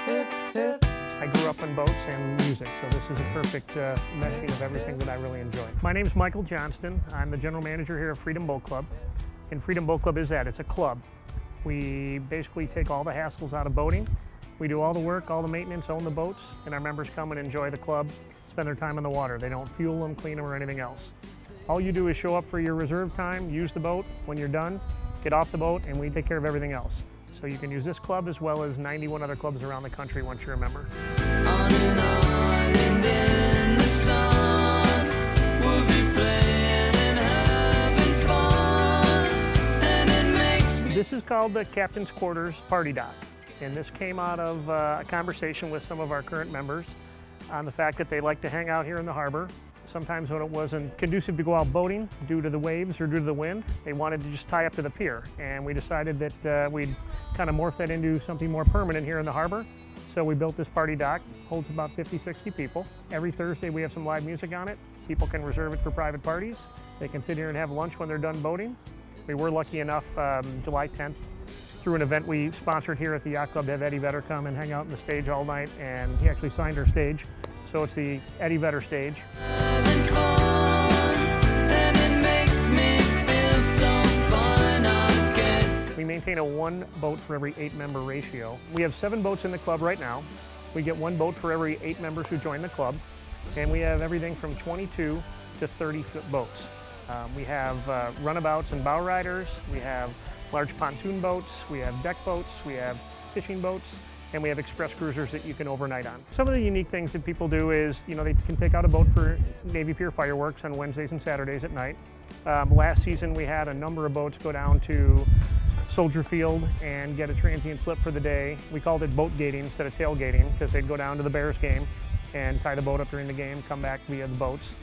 I grew up on boats and music, so this is a perfect meshing of everything that I really enjoy. My name is Michael Johnston. I'm the general manager here at Freedom Boat Club. And Freedom Boat Club is that, it's a club. We basically take all the hassles out of boating. We do all the work, all the maintenance, own the boats, and our members come and enjoy the club, spend their time on the water. They don't fuel them, clean them, or anything else. All you do is show up for your reserve time, use the boat. When you're done, get off the boat, and we take care of everything else. So you can use this club as well as 91 other clubs around the country once you're a member. On an island in the sun, we'll be playing and having fun, and it makes me... This is called the Captain's Quarters Party Dock, and this came out of a conversation with some of our current members on the fact that they like to hang out here in the harbor. Sometimes when it wasn't conducive to go out boating due to the waves or due to the wind, they wanted to just tie up to the pier. And we decided that we'd kind of morph that into something more permanent here in the harbor. So we built this party dock, holds about 50, 60 people. Every Thursday we have some live music on it. People can reserve it for private parties. They can sit here and have lunch when they're done boating. We were lucky enough July 10th, through an event we sponsored here at the Yacht Club, to have Eddie Vedder come and hang out on the stage all night, and he actually signed our stage. So it's the Eddie Vedder stage. We maintain a 1 boat for every 8 member ratio. We have 7 boats in the club right now. We get 1 boat for every 8 members who join the club. And we have everything from 22 to 30-foot boats. We have runabouts and bow riders. We have large pontoon boats. We have deck boats. We have fishing boats. And we have express cruisers that you can overnight on. Some of the unique things that people do is, they can take out a boat for Navy Pier fireworks on Wednesdays and Saturdays at night. Last season we had a number of boats go down to Soldier Field and get a transient slip for the day. We called it boat gating instead of tailgating because they'd go down to the Bears game and tie the boat up during the game, come back via the boats.